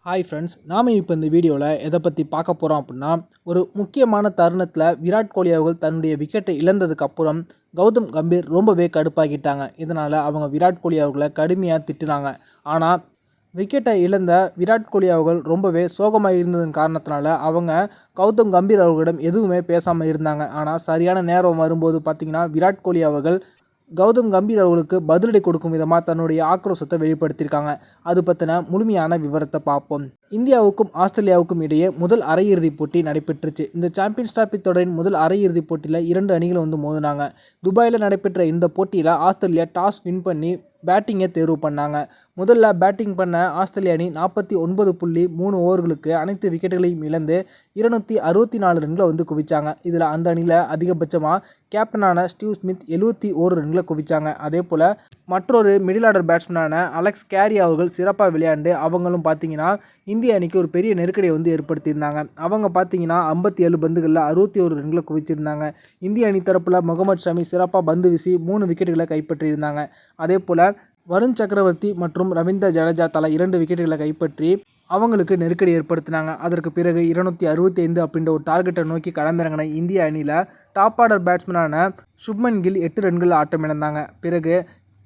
Hi friends, நாம் இப்போ இந்த வீடியோவில் எதை பற்றி பார்க்க போகிறோம் அப்படின்னா, ஒரு முக்கியமான தருணத்தில் விராட் கோலி அவர்கள் தன்னுடைய விக்கெட்டை இழந்ததுக்கப்புறம் கௌதம் கம்பீர் ரொம்பவே கடுப்பாகிட்டாங்க. இதனால் அவங்க விராட் கோலி அவர்களை கடுமையாக திட்டினாங்க. ஆனால் விக்கெட்டை இழந்த விராட் கோலி அவர்கள் ரொம்பவே சோகமாக இருந்ததன் காரணத்தினால அவங்க கௌதம் கம்பீர் அவர்களிடம் எதுவுமே பேசாமல் இருந்தாங்க. ஆனால் சரியான நேரம் வரும்போது பார்த்திங்கன்னா விராட் கோலி அவர்கள் கௌதம் கம்பீர் அவர்களுக்கு பதிலடி கொடுக்கும் விதமாக தன்னுடைய ஆக்ரோஷத்தை வெளிப்படுத்தியிருக்காங்க. அது பற்றின முழுமையான விவரத்தை பார்ப்போம். இந்தியாவுக்கும் ஆஸ்திரேலியாவுக்கும் இடையே முதல் அரையிறுதிப் போட்டி நடைபெற்றுச்சு. இந்த சாம்பியன்ஸ் டிராபி தொடரின் முதல் அரையிறுதிப் போட்டியில் 2 அணிகள் மோதினாங்க. துபாயில் நடைபெற்ற இந்த போட்டியில் ஆஸ்திரேலியா டாஸ் வின் பண்ணி பேட்டிங்கை தேர்வு பண்ணாங்க. முதல்ல பேட்டிங் பண்ண ஆஸ்திரேலிய அணி 49.3 ஓவர்களுக்கு அனைத்து விக்கெட்டுகளையும் இழந்து 264 ரன்களை குவிச்சாங்க. இதில் அந்த அணியில் அதிகபட்சமாக கேப்டனான ஸ்டீவ் ஸ்மித் 71 ரன்களை குவிச்சாங்க. அதே போல் மற்றொரு மிடில் ஆர்டர் பேட்ஸ்மேனான அலெக்ஸ் கேரி அவர்கள் சிறப்பாக விளையாண்டு அவங்களும் பார்த்தீங்கன்னா இந்திய அணிக்கு ஒரு பெரிய நெருக்கடியை ஏற்படுத்தியிருந்தாங்க. அவங்க பார்த்தீங்கன்னா 57 பந்துகளில் 61 ரன்களை குவிச்சிருந்தாங்க. இந்திய அணி தரப்பில் முகமது ஷமி சிறப்பாக பந்து வீசி 3 விக்கெட்டுகளை கைப்பற்றியிருந்தாங்க. அதே போல் வருண் சக்கரவர்த்தி மற்றும் ரவீந்திர ஜடேஜா தலா 2 விக்கெட்டுகளை கைப்பற்றி அவங்களுக்கு நெருக்கடி ஏற்படுத்தினாங்க. அதற்கு பிறகு 265 அப்படின்ற ஒரு டார்கெட்டை நோக்கி களமிறங்கின இந்திய அணியில் டாப் ஆர்டர் பேட்ஸ்மேனான சுப்மன் கில் 8 ரன்கள் ஆட்டம் இழந்தாங்க. பிறகு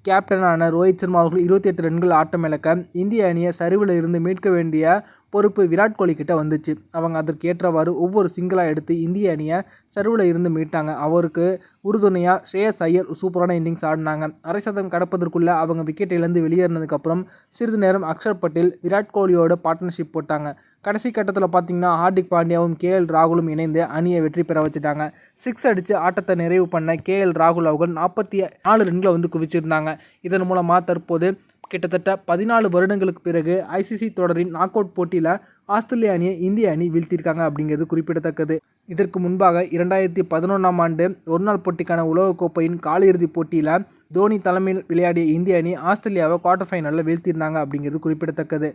கேப்டனான ரோஹித் சர்மா அவர்கள் 28 ரன்கள் ஆட்டம் இழக்க இந்திய அணியை சரிவில் இருந்து மீட்க வேண்டிய பொறுப்பு விராட் கோலி கிட்ட வந்துச்சு. அவங்க அதற்கு ஏற்றவாறு ஒவ்வொரு சிங்கிளாக எடுத்து இந்திய அணியை சரிவில் இருந்து மீட்டாங்க. அவருக்கு உறுதுணையாக ஸ்ரேயஸ் ஐயர் சூப்பரான இன்னிங்ஸ் ஆடினாங்க. அரை சதம் கடப்பதற்குள்ளே அவங்க விக்கெட் இழந்து வெளியேறினதுக்கப்புறம் சிறிது நேரம் அக்ஷர் பட்டேல் விராட் கோலியோட பார்ட்னர்ஷிப் போட்டாங்க. கடைசி கட்டத்தில் பார்த்தீங்கன்னா ஹார்திக் பாண்டியாவும் KL ராகுலும் இணைந்து அணியை வெற்றி பெற வச்சுட்டாங்க. 6 அடித்து ஆட்டத்தை நிறைவு பண்ண KL ராகுல் அவர்கள் 44 ரன்களை குவிச்சிருந்தாங்க. இதன் மூலமாக தற்போது கிட்டத்தட்ட 14 வருடங்களுக்கு பிறகு ICC தொடரின் நாக் அவுட் போட்டியில் ஆஸ்திரேலிய அணியை இந்திய அணி வீழ்த்தியிருக்காங்க அப்படிங்கிறது குறிப்பிடத்தக்கது. இதற்கு முன்பாக 2011ஆம் ஆண்டு ஒருநாள் போட்டிக்கான உலகக்கோப்பையின் காலிறுதிப் போட்டியில் தோனி தலைமையில் விளையாடிய இந்திய அணி ஆஸ்திரேலியாவை குவார்ட்டர் ஃபைனலில் வீழ்த்தியிருந்தாங்க அப்படிங்கிறது குறிப்பிடத்தக்கது.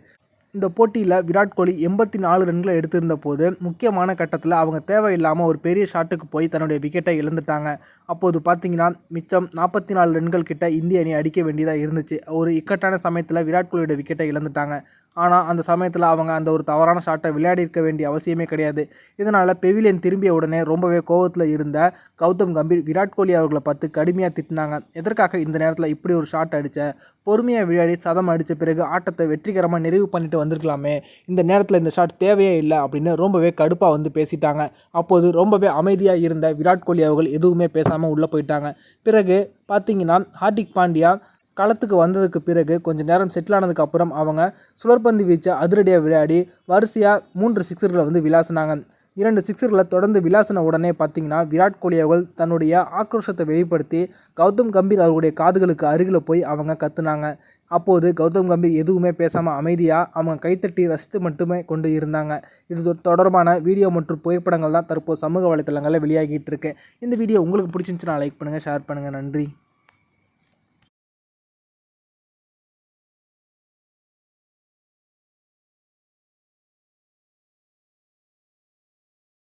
இந்த போட்டியில் விராட் கோலி 84 ரன்களை எடுத்திருந்த போது முக்கியமான கட்டத்தில் அவங்க தேவையில்லாமல் ஒரு பெரிய ஷாட்டுக்கு போய் தன்னுடைய விக்கெட்டை இழந்துட்டாங்க. அப்போது பார்த்தீங்கன்னா மிச்சம் 44 ரன்கள் கிட்ட இந்திய அணி அடிக்க வேண்டியதாக இருந்துச்சு. ஒரு இக்கட்டான சமயத்தில் விராட் கோலியோட விக்கெட்டை இழந்துட்டாங்க. ஆனால் அந்த சமயத்தில் அவங்க அந்த ஒரு தவறான ஷாட்டை விளையாடி இருக்க வேண்டிய அவசியமே கிடையாது. இதனால் பெவிலியன் திரும்பிய உடனே ரொம்பவே கோபத்தில் இருந்த கௌதம் கம்பீர் விராட் கோலி அவர்களை பார்த்து கடுமையாக திட்டினாங்க. எதற்காக இந்த நேரத்தில் இப்படி ஒரு ஷாட் அடித்த, பொறுமையாக விளையாடி சதம் அடித்த பிறகு ஆட்டத்தை வெற்றிகரமாக நிறைவு பண்ணிட்டு வந்திருக்கலாமே, இந்த நேரத்தில் இந்த ஷாட் தேவையே இல்லை அப்படின்னு ரொம்பவே கடுப்பாக பேசிட்டாங்க. அப்போது ரொம்பவே அமைதியாக இருந்த விராட் கோலி அவர்கள் எதுவுமே பேசாமல் உள்ளே போயிட்டாங்க. பிறகு பார்த்தீங்கன்னா ஹார்திக் பாண்டியா களத்துக்கு வந்ததுக்கு பிறகு கொஞ்சம் நேரம் செட்டில் ஆனதுக்கப்புறம் அவங்க சுழற்பந்து வீச்சை அதிரடியாக விளையாடி வரிசையாக 3 சிக்ஸர்களை விளாசினாங்க. 2 சிக்ஸர்களை தொடர்ந்து விளாசின உடனே பார்த்தீங்கன்னா விராட் கோலி அவர்கள் தன்னுடைய ஆக்ரோஷத்தை வெளிப்படுத்தி கௌதம் கம்பீர் அவர்களுடைய காதுகளுக்கு அருகில் போய் அவங்க கத்துனாங்க. அப்போது கௌதம் கம்பீர் எதுவுமே பேசாமல் அமைதியாக அவங்க கைத்தட்டி ரசித்து மட்டுமே கொண்டு இருந்தாங்க. இது தொடர்பான வீடியோ மற்றும் புகைப்படங்கள் தான் தற்போது சமூக வலைத்தளங்களில் வெளியாகிட்டு இருக்கு. இந்த வீடியோ உங்களுக்கு பிடிச்சிருந்துச்சுன்னா லைக் பண்ணுங்கள், ஷேர் பண்ணுங்கள். நன்றி.